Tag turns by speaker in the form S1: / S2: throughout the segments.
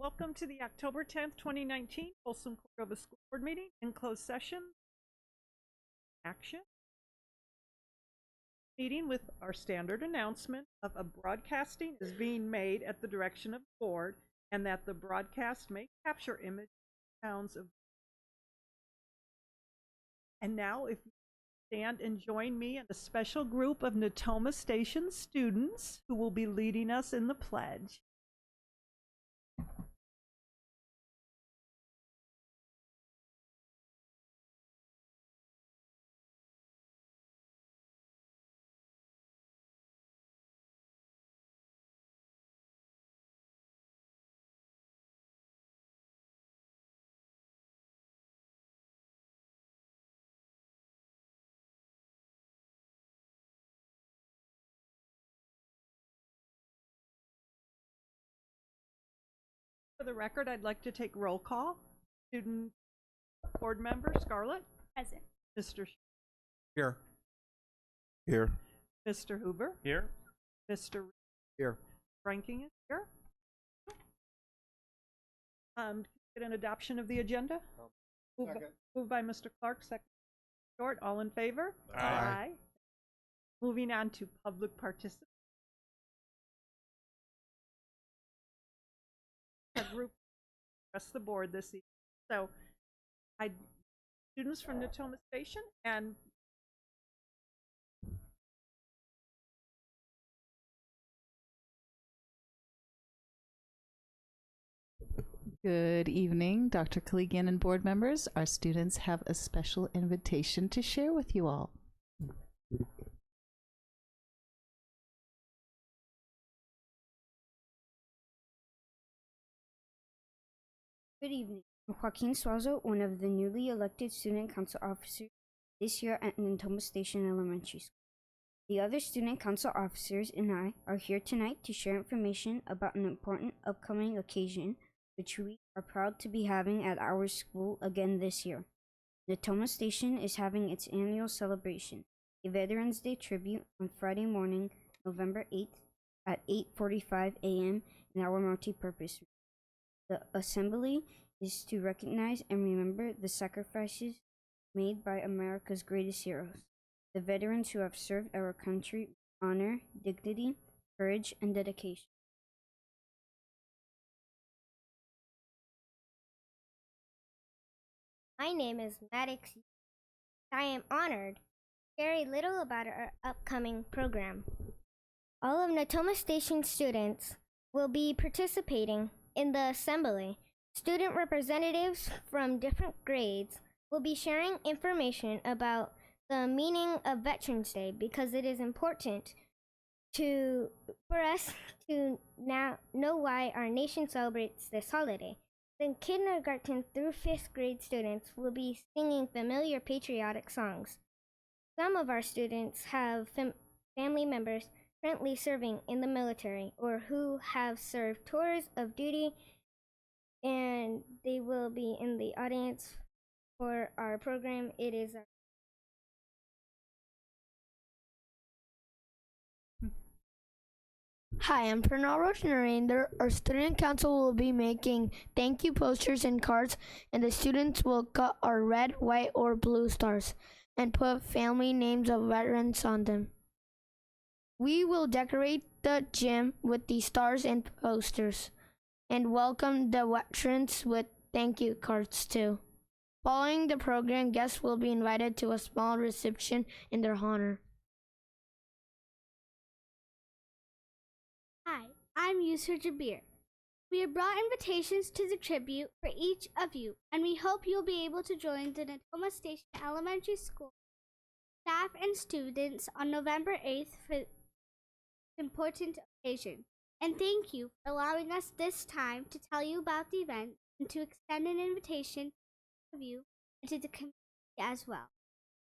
S1: Welcome to the October 10th, 2019 Folsom Cordova School Board meeting in closed session. Action. Meeting with our standard announcement of a broadcasting is being made at the direction of the board and that the broadcast may capture image sounds of. And now if you stand and join me and a special group of Natoma Station students who will be leading us in the pledge. For the record, I'd like to take roll call. Student board member Scarlett.
S2: Present.
S1: Mr.
S3: Here. Here.
S1: Mr. Hoover.
S3: Here.
S1: Mr.
S3: Here.
S1: Ranking is here. Get an adoption of the agenda. Moved by Mr. Clark, second Short. All in favor?
S3: Aye.
S1: Moving on to public participation. Group address the board this evening. So, students from Natoma Station and
S2: Good evening, Dr. Collegian and board members. Our students have a special invitation to share with you all.
S4: Good evening. I'm Joaquin Suazo, one of the newly elected student council officers this year at Natoma Station Elementary School. The other student council officers and I are here tonight to share information about an important upcoming occasion which we are proud to be having at our school again this year. Natoma Station is having its annual celebration, a Veterans Day tribute on Friday morning, November 8th at 8:45 a.m. in our multi-purpose room. The assembly is to recognize and remember the sacrifices made by America's greatest heroes, the veterans who have served our country with honor, dignity, courage, and dedication.
S5: My name is Maddox. I am honored to share a little about our upcoming program. All of Natoma Station students will be participating in the assembly. Student representatives from different grades will be sharing information about the meaning of Veterans Day because it is important for us to now know why our nation celebrates this holiday. The kindergarten through 5th grade students will be singing familiar patriotic songs. Some of our students have family members currently serving in the military or who have served tours of duty, and they will be in the audience for our program. It is
S6: Hi, I'm Pernell Rochenarander. Our student council will be making thank you posters and cards, and the students will cut our red, white, or blue stars and put family names of veterans on them. We will decorate the gym with the stars and posters and welcome the veterans with thank you cards too. Following the program, guests will be invited to a small reception in their honor.
S7: Hi, I'm Yusra Jabir. We have brought invitations to the tribute for each of you, and we hope you'll be able to join the Natoma Station Elementary School staff and students on November 8th for this important occasion. And thank you for allowing us this time to tell you about the event and to extend an invitation to you and to the community as well.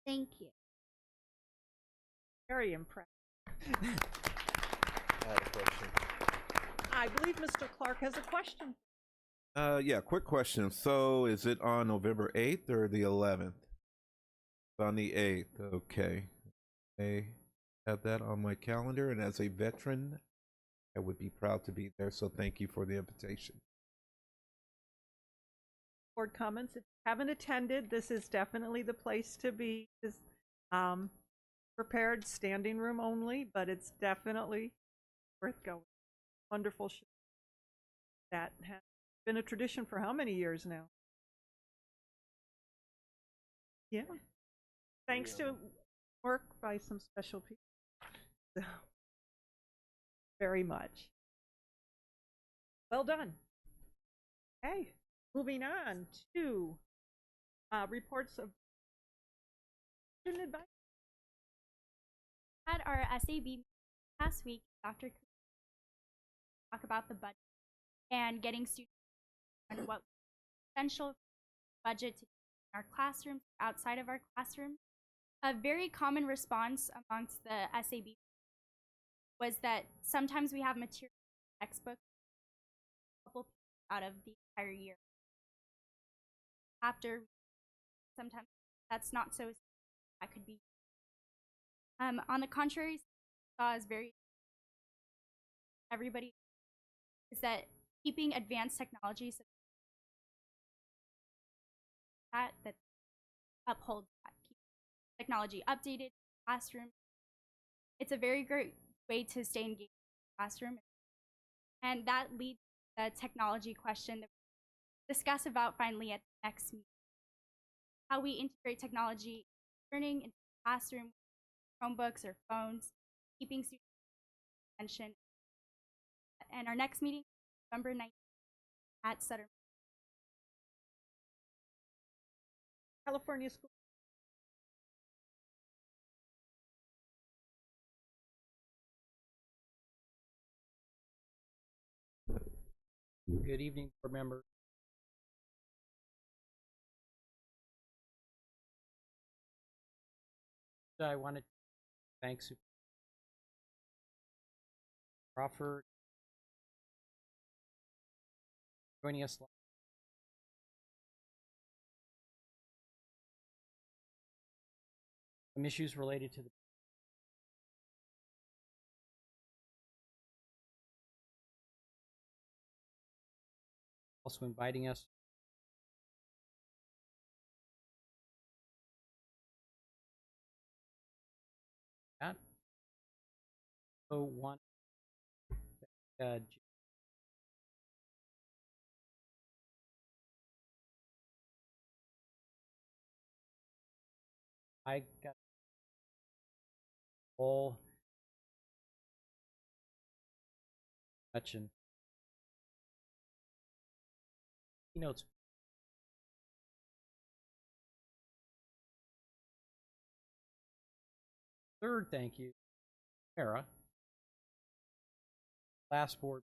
S7: Thank you.
S1: very impressed.
S3: I have a question.
S1: I believe Mr. Clark has a question.
S3: Yeah, quick question. So is it on November 8th or the 11th? It's on the 8th. Okay. I have that on my calendar, and as a veteran, I would be proud to be there. So thank you for the invitation.
S1: board comments. If you haven't attended, this is definitely the place to be. This prepared, standing room only, but it's definitely worth going. Wonderful show. That has been a tradition for how many years now? Yeah. Thanks to work by some special people. So, very much. Well done. Okay, moving on to reports of student advice.
S8: At our SAB last week, Dr. talk about the budget and getting students on what essential budget to in our classrooms, outside of our classroom. A very common response amongst the SAB was that sometimes we have material textbooks a couple out of the entire year. After sometimes that's not so, that could be. On the contrary, saw is very everybody is that keeping advanced technologies that upholds that, keep technology updated classroom. It's a very great way to stay engaged in the classroom, and that leads to the technology question that we discuss about finally at the next meeting. How we integrate technology learning into the classroom, Chromebooks or phones, keeping students' attention. And our next meeting, November 19th at Sutter.
S1: California School.
S9: Good evening, board members. I wanted to thank Superintendent Crawford for joining us. Some issues related to the also inviting us that. So one I got all mention keynotes. Third, thank you, Sarah. Last board,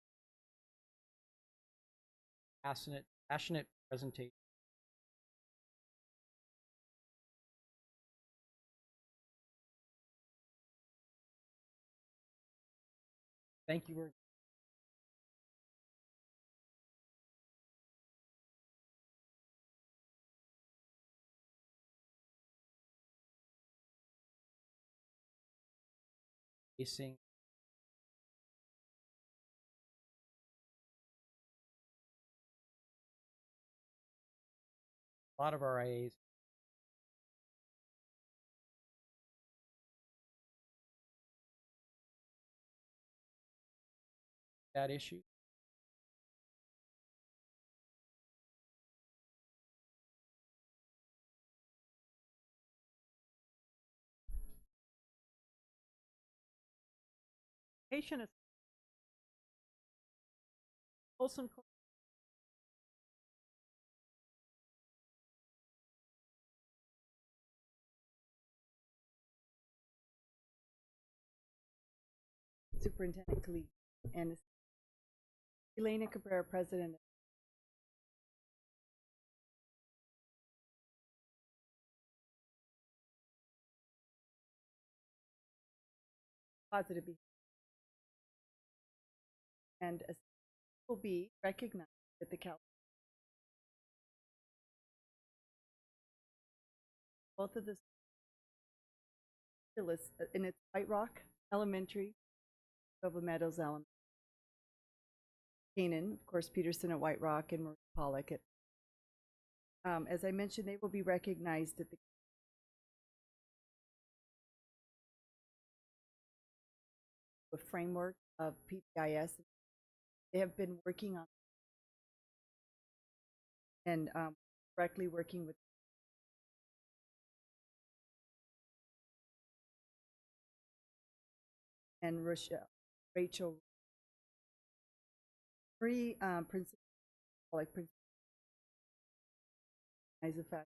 S9: passionate presentation. Thank you very much. Facing a lot of our IAs that issue.
S1: Patient Folsom.
S10: Superintendent Khalid and Elena Cabrera, President. Positive behavior. And will be recognized at the Cal. Both of the in its White Rock Elementary, Cordova Meadows Elementary. Canaan, of course, Peterson at White Rock, and Marie Pollock at As I mentioned, they will be recognized at the framework of PBIS. They have been working on and directly working with and Rachel, three principals, like principals, as a fact,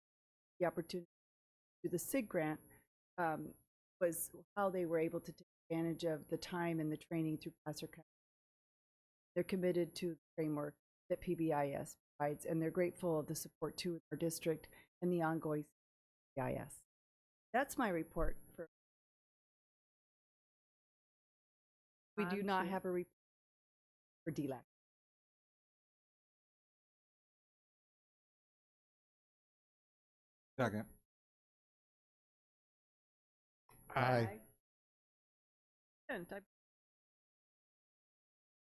S10: the opportunity to do the SIG grant was how they were able to take advantage of the time and the training through Placer County. They're committed to the framework that PBIS provides, and they're grateful of the support too in our district and the ongoing PBIS. That's my report. We do not have a report for DLAC.
S11: Second.
S1: Aye.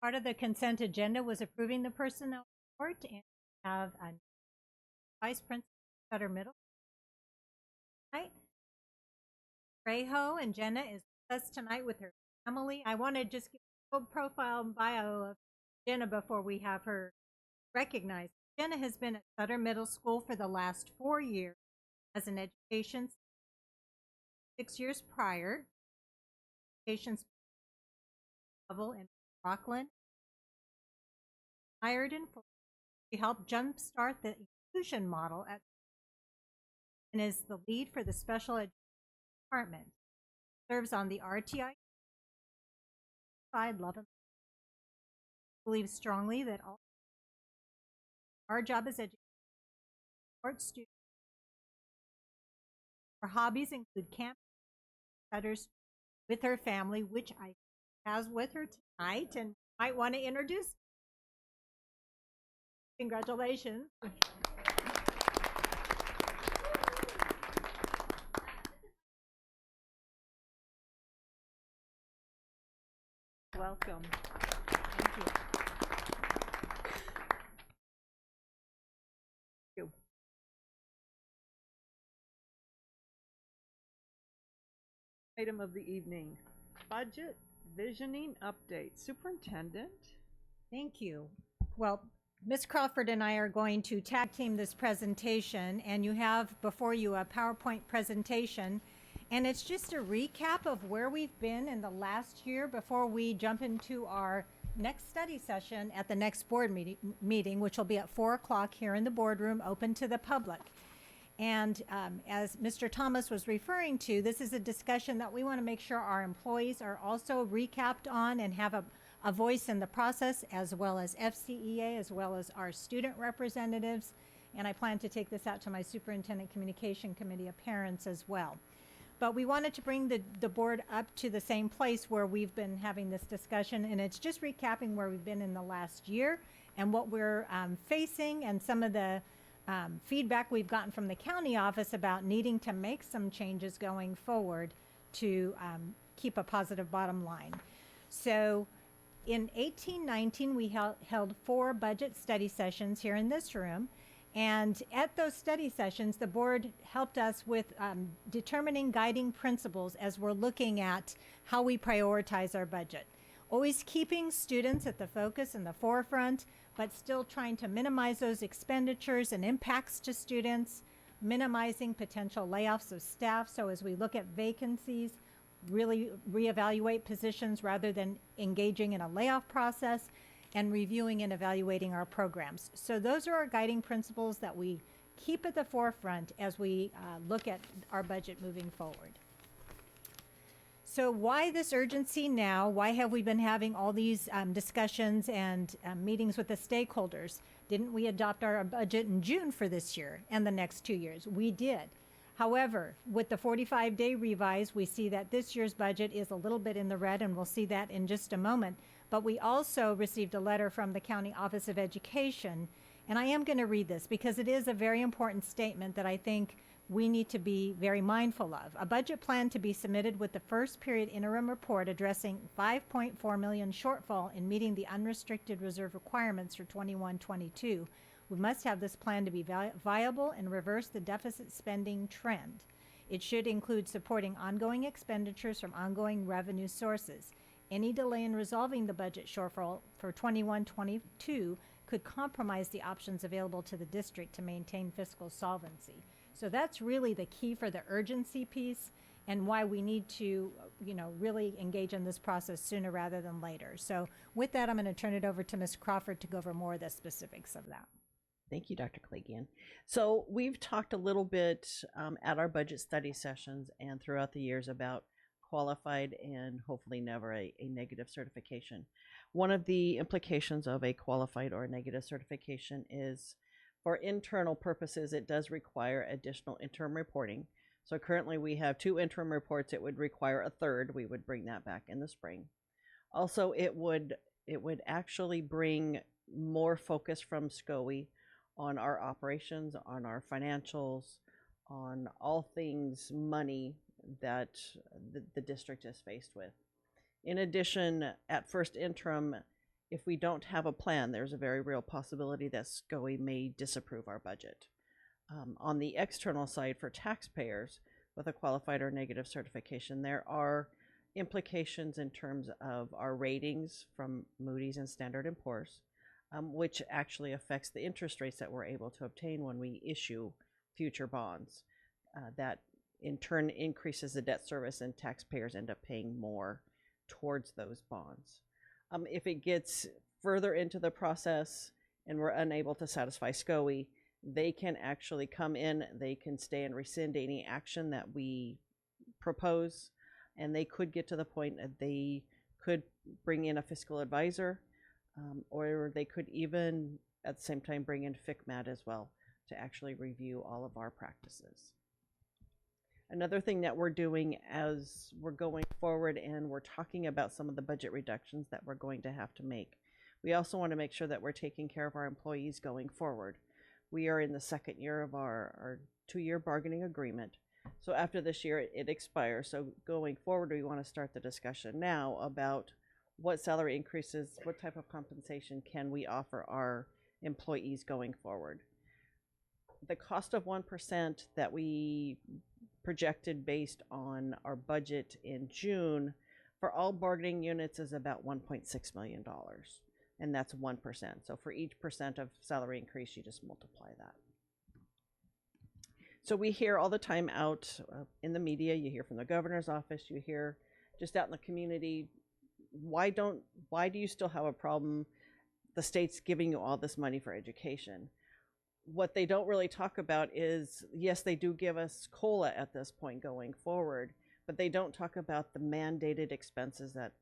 S12: Part of the consent agenda was approving the personnel report, and have a vice principal at Sutter Middle. Right. Trejo and Jenna is with us tonight with her family. I want to just give a little profile and bio of Jenna before we have her recognized. Jenna has been at Sutter Middle School for the last 4 years as an education, 6 years prior, education level in Rockland. Hired in Folsom. She helped jumpstart the inclusion model at and is the lead for the special education department. Serves on the RTI side, love and believes strongly that our job as educators support students. Her hobbies include camp, cutters with her family, which I has with her tonight, and might want to introduce. Congratulations.
S1: Welcome.
S12: Thank you.
S1: Item of the evening, budget visioning update. Superintendent.
S12: Thank you. Well, Ms. Crawford and I are going to tag team this presentation, and you have before you a PowerPoint presentation, and it's just a recap of where we've been in the last year before we jump into our next study session at the next board meeting, which will be at 4 o'clock here in the boardroom, open to the public. And as Mr. Thomas was referring to, this is a discussion that we want to make sure our employees are also recapped on and have a voice in the process, as well as FCEA, as well as our student representatives. And I plan to take this out to my Superintendent Communication Committee of Parents as well. But we wanted to bring the board up to the same place where we've been having this discussion, and it's just recapping where we've been in the last year and what we're facing, and some of the feedback we've gotten from the county office about needing to make some changes going forward to keep a positive bottom line. So in 18-19, we held 4 budget study sessions here in this room. And at those study sessions, the board helped us with determining guiding principles as we're looking at how we prioritize our budget. Always keeping students at the focus and the forefront, but still trying to minimize those expenditures and impacts to students, minimizing potential layoffs of staff. So as we look at vacancies, really reevaluate positions rather than engaging in a layoff process, and reviewing and evaluating our programs. So those are our guiding principles that we keep at the forefront as we look at our budget moving forward. So why this urgency now? Why have we been having all these discussions and meetings with the stakeholders? Didn't we adopt our budget in June for this year and the next 2 years? We did. However, with the 45-day revise, we see that this year's budget is a little bit in the red, and we'll see that in just a moment. But we also received a letter from the County Office of Education, and I am going to read this because it is a very important statement that I think we need to be very mindful of. A budget plan to be submitted with the first period interim report addressing $5.4 million shortfall in meeting the unrestricted reserve requirements for 21-22 We must have this plan to be viable and reverse the deficit spending trend. It should include supporting ongoing expenditures from ongoing revenue sources. Any delay in resolving the budget shortfall for 21-22 could compromise the options available to the district to maintain fiscal solvency. So that's really the key for the urgency piece and why we need to, really engage in this process sooner rather than later. So with that, I'm going to turn it over to Ms. Crawford to go over more of the specifics of that.
S11: Thank you, Dr. Clegian. So we've talked a little bit at our budget study sessions and throughout the years about qualified and hopefully never a negative certification. One of the implications of a qualified or a negative certification is for internal purposes, it does require additional interim reporting. So currently we have 2 interim reports. It would require a third. We would bring that back in the spring. Also, it would actually bring more focus from SCOE on our operations, on our financials, on all things money that the district is faced with. In addition, at first interim, if we don't have a plan, there's a very real possibility that SCOE may disapprove our budget. On the external side for taxpayers with a qualified or negative certification, there are implications in terms of our ratings from Moody's and Standard & Poor's, which actually affects the interest rates that we're able to obtain when we issue future bonds. That in turn increases the debt service and taxpayers end up paying more towards those bonds. If it gets further into the process and we're unable to satisfy SCOE, they can actually come in, they can stay and rescind any action that we propose, and they could get to the point that they could bring in a fiscal advisor, or they could even at the same time bring in FCMAD as well to actually review all of our practices. Another thing that we're doing as we're going forward and we're talking about some of the budget reductions that we're going to have to make, we also want to make sure that we're taking care of our employees going forward. We are in the second year of our 2-year bargaining agreement. So after this year, it expires. So going forward, we want to start the discussion now about what salary increases, what type of compensation can we offer our employees going forward. The cost of 1% that we projected based on our budget in June for all bargaining units is about $1.6 million. And that's 1%. So for each percent of salary increase, you just multiply that. So we hear all the time out in the media, you hear from the governor's office, you hear just out in the community, why do you still have a problem? The state's giving you all this money for education. What they don't really talk about is, yes, they do give us COLA at this point going forward, but they don't talk about the mandated expenses that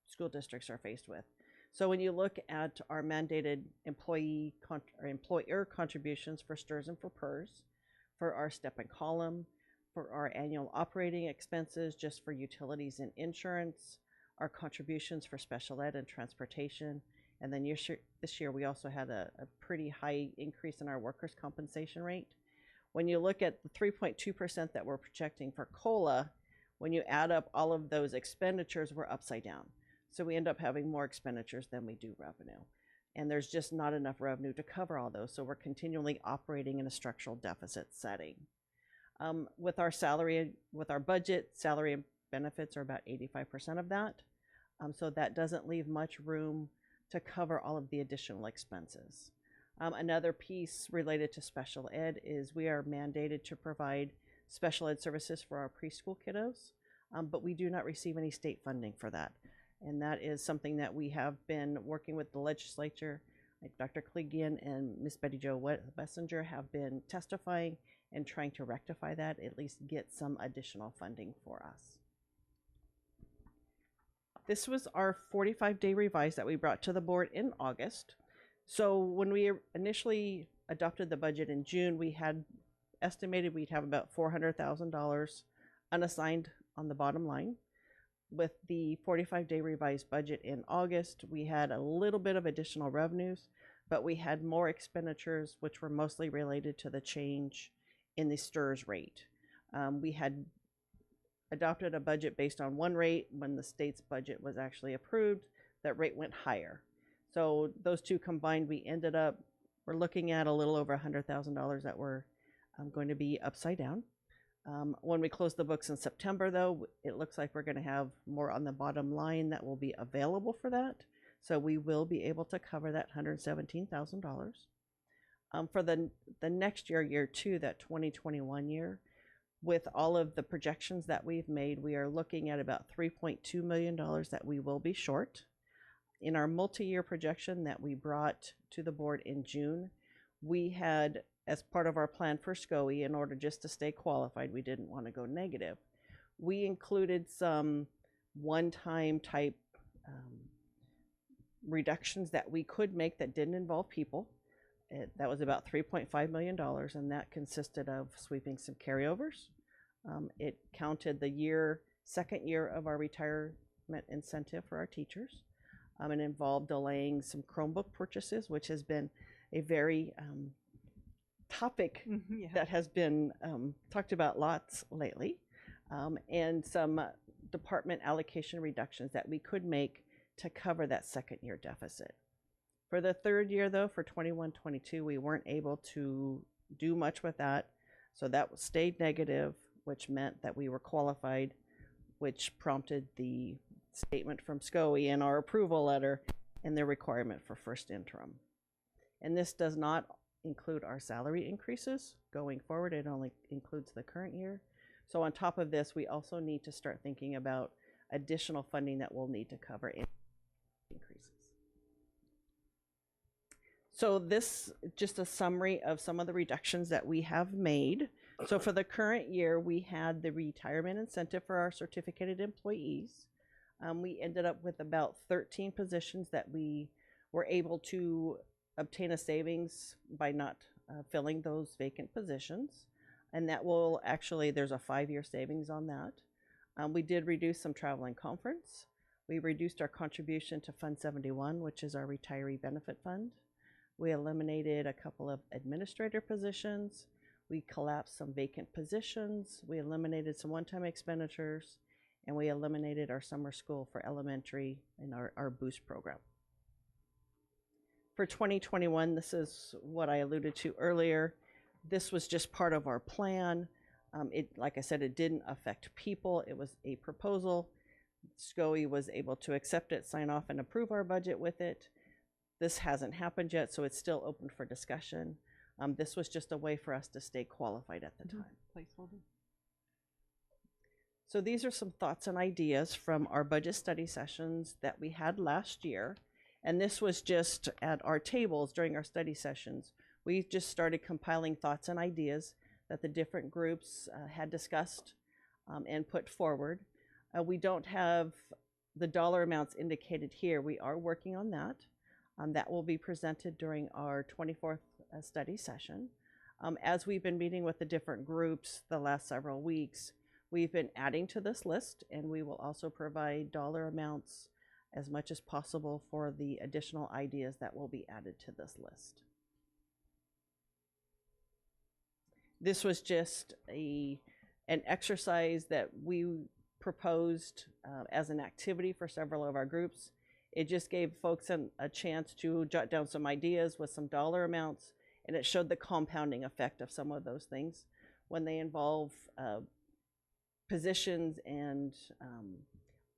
S11: school districts are faced with. So when you look at our mandated employer contributions for STRS and for PERS, for our step and column, for our annual operating expenses, just for utilities and insurance, our contributions for special ed and transportation, and then this year we also had a pretty high increase in our workers' compensation rate. When you look at the 3.2% that we're projecting for COLA, when you add up all of those expenditures, we're upside down. So we end up having more expenditures than we do revenue. And there's just not enough revenue to cover all those. So we're continually operating in a structural deficit setting. With our budget, salary and benefits are about 85% of that. So that doesn't leave much room to cover all of the additional expenses. Another piece related to special ed is we are mandated to provide special ed services for our preschool kiddos, but we do not receive any state funding for that. And that is something that we have been working with the legislature, like Dr. Clegian and Ms. Betty Jo Bessinger have been testifying and trying to rectify that, at least get some additional funding for us. This was our 45-day revise that we brought to the board in August. So when we initially adopted the budget in June, we had estimated we'd have about $400,000 unassigned on the bottom line. With the 45-day revised budget in August, we had a little bit of additional revenues, but we had more expenditures, which were mostly related to the change in the STRS rate. We had adopted a budget based on one rate. When the state's budget was actually approved, that rate went higher. So those two combined, we ended up we're looking at a little over $100,000 that we're going to be upside down. When we close the books in September, though, it looks like we're going to have more on the bottom line that will be available for that. So we will be able to cover that $117,000. For the next year, year two, that 2021 year, with all of the projections that we've made, we are looking at about $3.2 million that we will be short. In our multi-year projection that we brought to the board in June, we had, as part of our plan for SCOE, in order just to stay qualified, we didn't want to go negative. We included some one-time type reductions that we could make that didn't involve people. That was about $3.5 million, and that consisted of sweeping some carryovers. It counted the second year of our retirement incentive for our teachers. It involved delaying some Chromebook purchases, which has been a very topic that has been talked about lots lately, and some department allocation reductions that we could make to cover that second year deficit. For the third year, though, for 21-22, we weren't able to do much with that, so that stayed negative, which meant that we were qualified, which prompted the statement from SCOE and our approval letter and their requirement for first interim. And this does not include our salary increases going forward. It only includes the current year. So on top of this, we also need to start thinking about additional funding that we'll need to cover increases. So this just a summary of some of the reductions that we have made. So for the current year, we had the retirement incentive for our certificated employees. We ended up with about 13 positions that we were able to obtain a savings by not filling those vacant positions. And that will actually, there's a 5-year savings on that. We did reduce some travel and conference. We reduced our contribution to Fund 71, which is our retiree benefit fund. We eliminated a couple of administrator positions. We collapsed some vacant positions. We eliminated some one-time expenditures, and we eliminated our summer school for elementary and our boost program. For 2021, this is what I alluded to earlier. This was just part of our plan. Like I said, it didn't affect people. It was a proposal. SCOE was able to accept it, sign off, and approve our budget with it. This hasn't happened yet, so it's still open for discussion. This was just a way for us to stay qualified at the time.
S1: Placeholder.
S11: So these are some thoughts and ideas from our budget study sessions that we had last year. And this was just at our tables during our study sessions. We just started compiling thoughts and ideas that the different groups had discussed and put forward. We don't have the dollar amounts indicated here. We are working on that. That will be presented during our 24th study session. As we've been meeting with the different groups the last several weeks, we've been adding to this list, and we will also provide dollar amounts as much as possible for the additional ideas that will be added to this list. This was just an exercise that we proposed as an activity for several of our groups. It just gave folks a chance to jot down some ideas with some dollar amounts, and it showed the compounding effect of some of those things when they involve positions and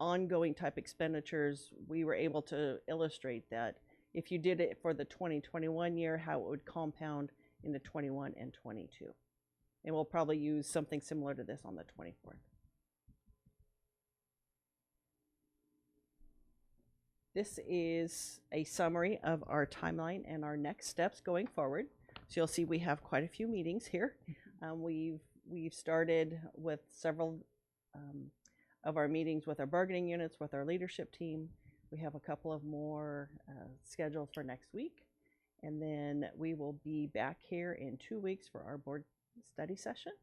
S11: ongoing type expenditures. We were able to illustrate that if you did it for the 2021 year, how it would compound into 21 and 22. And we'll probably use something similar to this on the 24th. This is a summary of our timeline and our next steps going forward. So you'll see we have quite a few meetings here. We've started with several of our meetings with our bargaining units, with our leadership team. We have a couple of more scheduled for next week. And then we will be back here in 2 weeks for our board study session.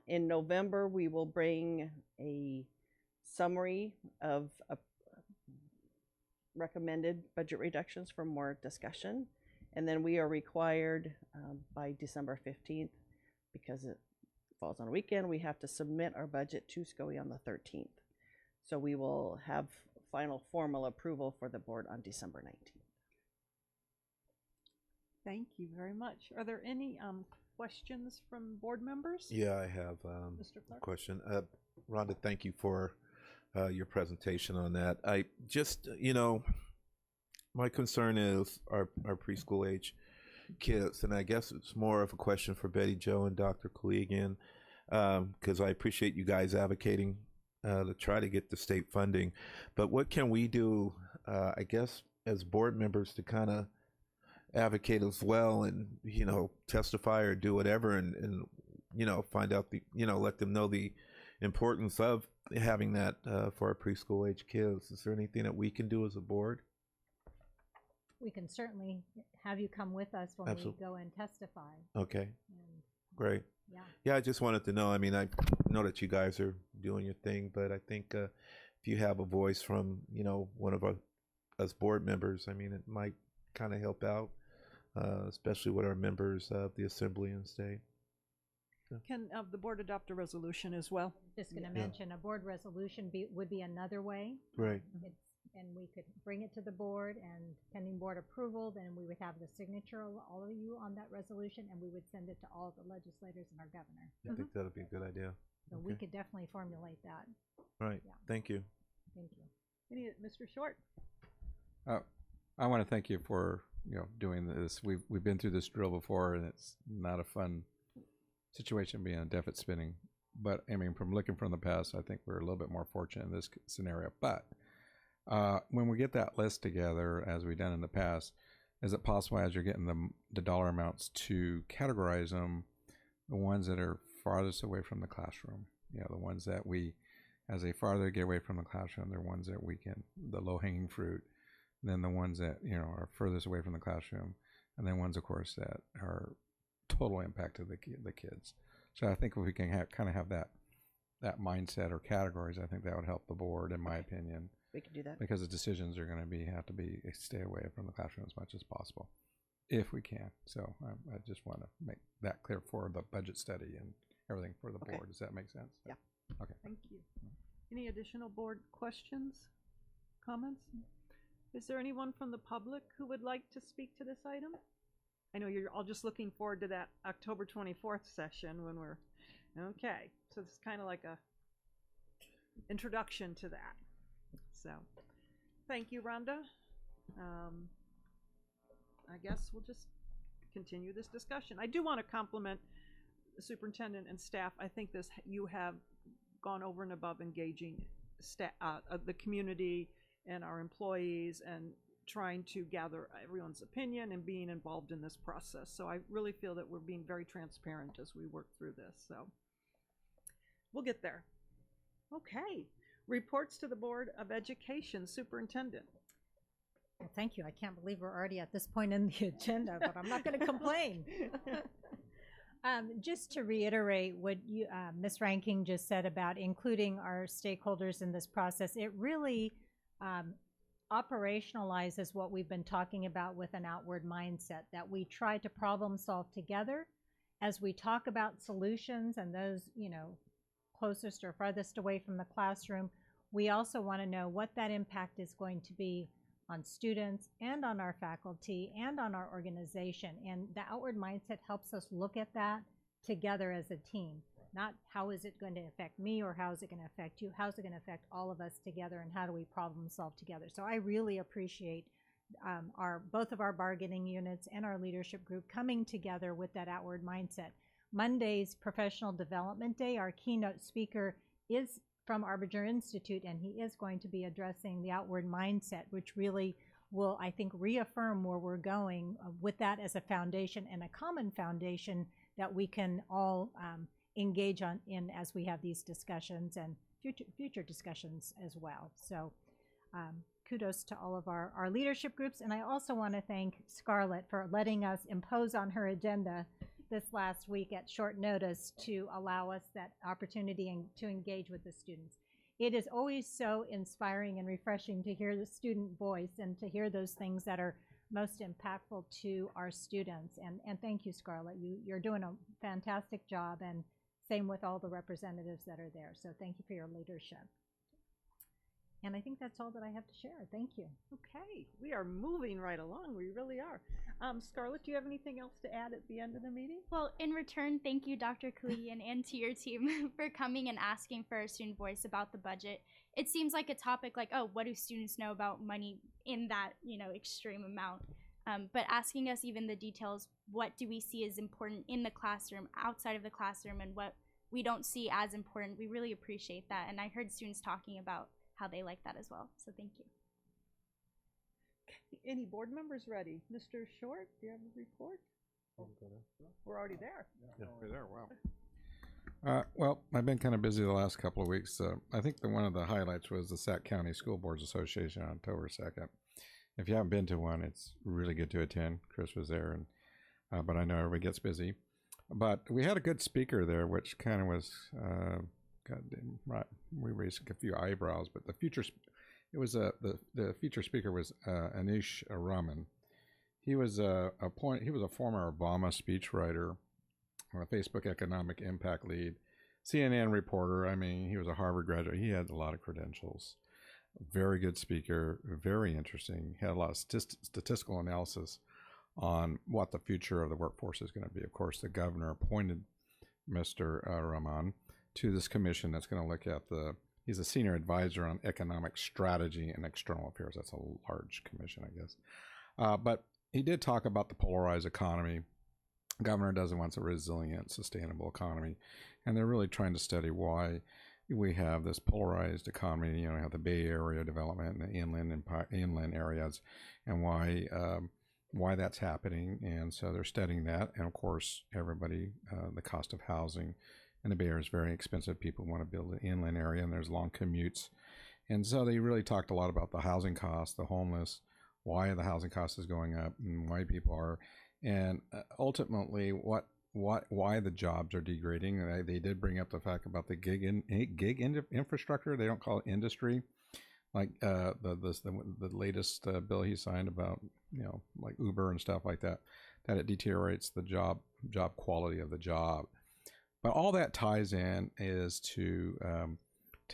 S11: In November, we will bring a summary of recommended budget reductions for more discussion. And then we are required by December 15th, because it falls on a weekend, we have to submit our budget to SCOE on the 13th. So we will have final formal approval for the board on December 19th.
S1: Thank you very much. Are there any questions from board members?
S3: Yeah, I have
S1: Mr.
S3: a
S1: Clark?
S3: question. Rhonda, thank you for your presentation on that. I just, my concern is our preschool age kids, and I guess it's more of a question for Betty Jo and Dr. Collegian, because I appreciate you guys advocating to try to get the state funding. But what can we do, I guess, as board members to kind of advocate as well, and testify or do whatever, and find out let them know the importance of having that for our preschool age kids. Is there anything that we can do as a board?
S12: We can certainly have you come with us when
S3: Absolutely.
S12: we go and testify.
S3: Okay,
S12: And,
S3: great. Yeah, I just wanted to know. I mean, I know that you guys are doing your thing, but I think if you have a voice from one of us board members, I mean, it might kind of help out, especially with our members of the assembly and state.
S1: Can the board adopt a resolution as well?
S12: just going to
S3: Yeah.
S12: mention a board resolution would be another way.
S3: Right.
S12: And we could bring it to the board, and pending board approval, then we would have the signature of all of you on that resolution, and we would send it to all the legislators and our governor.
S3: I think that'd be a good idea.
S12: So we
S3: Okay.
S12: could definitely formulate that.
S3: Right.
S12: Yeah.
S3: Thank you.
S12: Thank you.
S1: Mr. Short?
S13: I want to thank you for doing this. We've been through this drill before, and it's not a fun situation being a deficit spending. But I mean, from looking from the past, I think we're a little bit more fortunate in this scenario. But when we get that list together, as we've done in the past, is it possible, as you're getting the dollar amounts, to categorize them, the ones that are farthest away from the classroom? The ones that we, as they farther get away from the classroom, they're ones that we can, the low-hanging fruit. Then the ones that are furthest away from the classroom, and then ones, of course, that are total impact to the kids. So I think if we can kind of have that mindset or categories, I think that would help the board, in my opinion.
S11: We can do that.
S13: Because the decisions are going to have to be stay away from the classroom as much as possible, if we can. So I just want to make that clear for the budget study and everything for the board. Does that make sense?
S11: Yeah.
S13: Okay.
S1: Thank you. Any additional board questions, comments? Is there anyone from the public who would like to speak to this item? I know you're all just looking forward to that October 24th session when we're, okay. So it's kind of like a introduction to that. So, thank you, Rhonda. I guess we'll just continue this discussion. I do want to compliment the superintendent and staff. I think you have gone over and above engaging the community and our employees and trying to gather everyone's opinion and being involved in this process. So I really feel that we're being very transparent as we work through this. So we'll get there. Okay. Reports to the Board of Education, Superintendent.
S12: Well, thank you. I can't believe we're already at this point in the agenda, but I'm not going to complain. Just to reiterate what Ms. Ranking just said about including our stakeholders in this process, it really operationalizes what we've been talking about with an outward mindset, that we try to problem solve together as we talk about solutions and those, closest or farthest away from the classroom. We also want to know what that impact is going to be on students and on our faculty and on our organization. And the outward mindset helps us look at that together as a team. Not how is it going to affect me or how is it going to affect you? How is it going to affect all of us together, and how do we problem solve together? So I really appreciate both of our bargaining units and our leadership group coming together with that outward mindset. Monday's Professional Development Day, our keynote speaker is from Arbiter Institute, and he is going to be addressing the outward mindset, which really will, I think, reaffirm where we're going with that as a foundation, and a common foundation that we can all engage in as we have these discussions and future discussions as well. So kudos to all of our leadership groups. And I also want to thank Scarlett for letting us impose on her agenda this last week at short notice to allow us that opportunity and to engage with the students. It is always so inspiring and refreshing to hear the student voice and to hear those things that are most impactful to our students. And thank you, Scarlett. You're doing a fantastic job, and same with all the representatives that are there. So thank you for your leadership. And I think that's all that I have to share. Thank you.
S1: Okay, we are moving right along. We really are. Scarlett, do you have anything else to add at the end of the meeting?
S8: Well, in return, thank you, Dr. Kaligian, and to your team for coming and asking for a student voice about the budget. It seems like a topic like, oh, what do students know about money in that, extreme amount? But asking us even the details, what do we see as important in the classroom, outside of the classroom, and what we don't see as important, we really appreciate that. And I heard students talking about how they like that as well. So thank you.
S1: Any board members ready? Mr. Short, do you have a report? We're already there.
S13: Yeah, we're there. Wow. Well, I've been kind of busy the last couple of weeks. I think one of the highlights was the Sac County School Boards Association on October 2nd. If you haven't been to one, it's really good to attend. Chris was there, and but I know everybody gets busy. But we had a good speaker there, which kind of was, right, we raised a few eyebrows. But the feature speaker was Anish Raman. He was a former Obama speechwriter, a Facebook economic impact lead, CNN reporter. I mean, he was a Harvard graduate. He had a lot of credentials. Very good speaker, very interesting. He had a lot of statistical analysis on what the future of the workforce is going to be. Of course, the governor appointed Mr. Raman to this commission that's going to look at he's a senior advisor on economic strategy and external affairs. That's a large commission, I guess. But he did talk about the polarized economy. The governor doesn't want a resilient, sustainable economy. And they're really trying to study why we have this polarized economy. You have the Bay Area development and the inland areas, and why that's happening. And so they're studying that. And of course, everybody, the cost of housing in the Bay Area is very expensive. People want to build an inland area, and there's long commutes. And so they really talked a lot about the housing costs, the homeless, why the housing cost is going up, and why people are, and ultimately why the jobs are degrading. And they did bring up the fact about the gig infrastructure. They don't call it industry, like the latest bill he signed about like Uber and stuff like that. That it deteriorates the job quality of the job. But all that ties in is to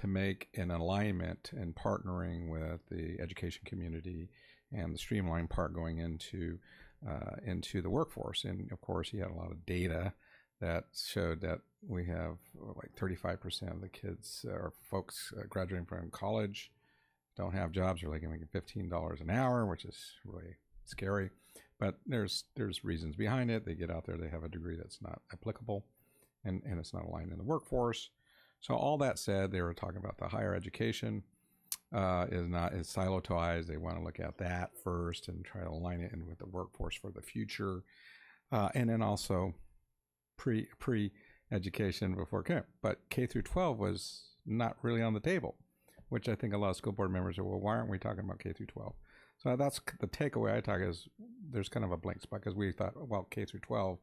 S13: make an alignment and partnering with the education community and the streamline part going into the workforce. And of course, he had a lot of data that showed that we have like 35% of the kids or folks graduating from college don't have jobs. They're like making $15 an hour, which is really scary. But there's reasons behind it. They get out there, they have a degree that's not applicable, and it's not aligned in the workforce. So all that said, they were talking about the higher education is silotized. They want to look at that first and try to align it in with the workforce for the future, and then also pre-education before K. But K through 12 was not really on the table, which I think a lot of school board members are, well, why aren't we talking about K through 12? So that's the takeaway I talk is there's kind of a blank spot, because we thought, well, K through 12,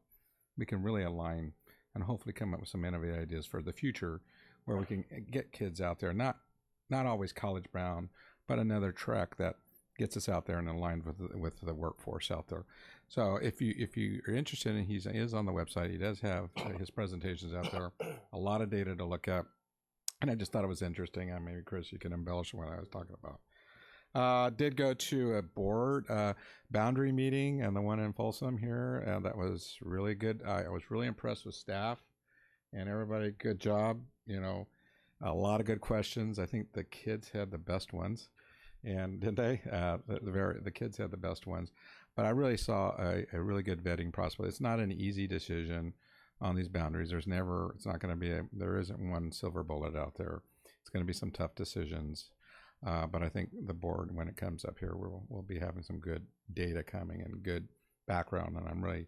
S13: we can really align and hopefully come up with some innovative ideas for the future where we can get kids out there, not always college bound, but another track that gets us out there and aligned with the workforce out there. So if you are interested, and he is on the website, he does have his presentations out there, a lot of data to look at. And I just thought it was interesting. Maybe Chris, you can embellish what I was talking about. Did go to a board boundary meeting, and the one in Folsom here, that was really good. I was really impressed with staff and everybody. Good job. A lot of good questions. I think the kids had the best ones, and did they? The kids had the best ones. But I really saw a really good vetting process. It's not an easy decision on these boundaries. There isn't one silver bullet out there. It's going to be some tough decisions. But I think the board, when it comes up here, we'll be having some good data coming and good background. And I'm really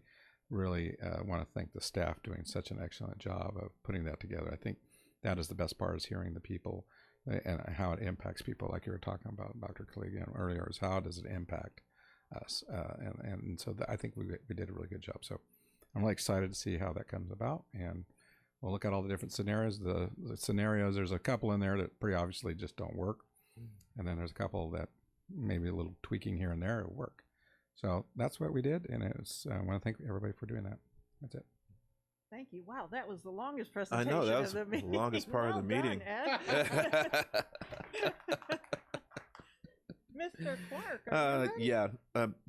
S13: want to thank the staff doing such an excellent job of putting that together. I think that is the best part, is hearing the people and how it impacts people, like you were talking about, Dr. Kaligian, earlier, is how does it impact us? And so I think we did a really good job. So I'm really excited to see how that comes about. And we'll look at all the different scenarios. The scenarios, there's a couple in there that pretty obviously just don't work. And then there's a couple that maybe a little tweaking here and there will work. So that's what we did. And I want to thank everybody for doing that. That's it.
S1: Thank you. Wow, that was the longest
S3: I
S1: presentation
S3: know, that was
S1: of the
S3: the
S1: meeting.
S3: longest part of the meeting.
S1: Done, Ed. Mr. Clark.
S3: Yeah,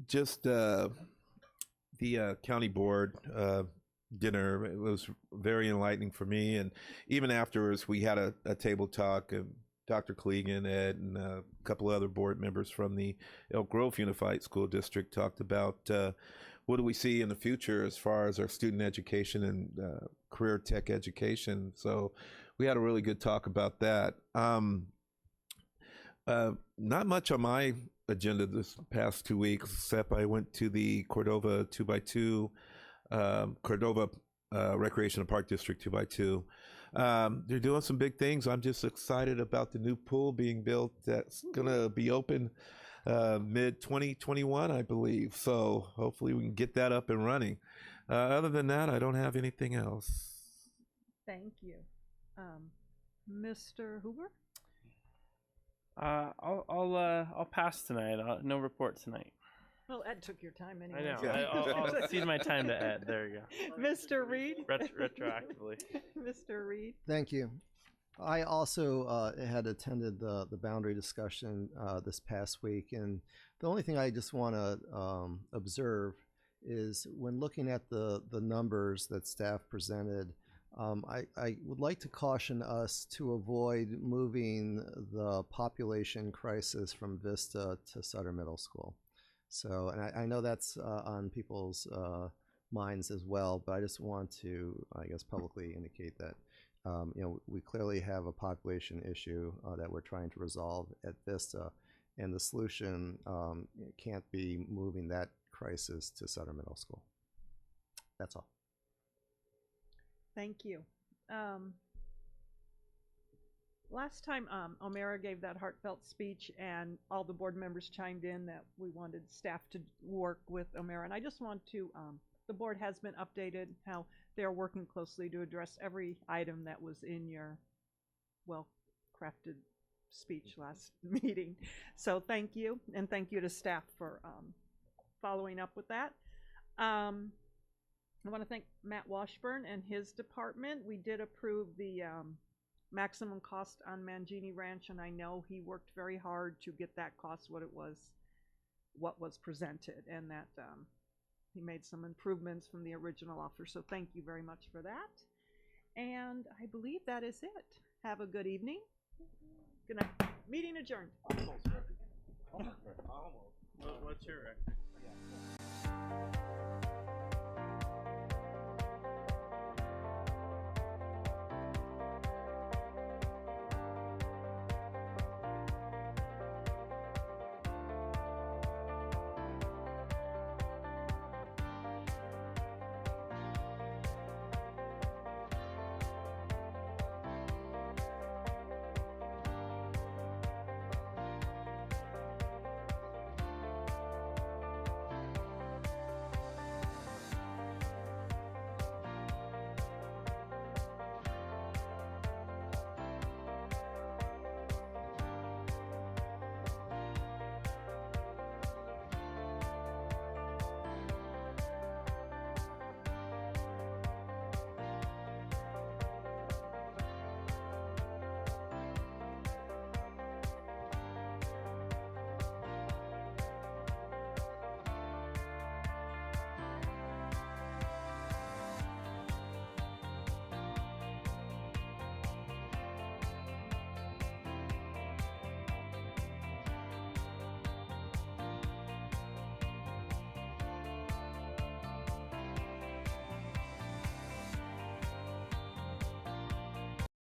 S3: just the county board dinner. It was very enlightening for me, and even afterwards, we had a table talk. Dr. Clegan, Ed, and a couple other board members from the Elk Grove Unified School District talked about what do we see in the future as far as our student education and career tech education. So we had a really good talk about that. Not much on my agenda this past 2 weeks, except I went to the Cordova 2x2, Cordova Recreation and Park District 2x2. They're doing some big things. I'm just excited about the new pool being built that's going to be open mid 2021, I believe. So hopefully we can get that up and running. Other than that, I don't have anything else.
S1: Thank you. Mr. Huber?
S14: I'll pass tonight. No report tonight.
S1: Well, Ed took your time anyway.
S14: I know. I'll cede my time to Ed. There you go.
S1: Mr. Reed?
S14: Retroactively.
S1: Mr. Reed?
S15: Thank you. I also had attended the boundary discussion this past week, and the only thing I just want to observe is when looking at the numbers that staff presented, I would like to caution us to avoid moving the population crisis from Vista to Sutter Middle School. So, and I know that's on people's minds as well, but I just want to, I guess, publicly indicate that we clearly have a population issue that we're trying to resolve at Vista, and the solution can't be moving that crisis to Sutter Middle School. That's all.
S1: Thank you. Last time O'Mara gave that heartfelt speech and all the board members chimed in that we wanted staff to work with O'Mara. And I just want to, the board has been updated how they're working closely to address every item that was in your well-crafted speech last meeting. So thank you, and thank you to staff for following up with that. I want to thank Matt Washburn and his department. We did approve the maximum cost on Mangini Ranch, and I know he worked very hard to get that cost what was presented, and that he made some improvements from the original offer. So thank you very much for that. And I believe that is it. Have a good evening. Good night. Meeting adjourned.
S14: Almost. What's your record?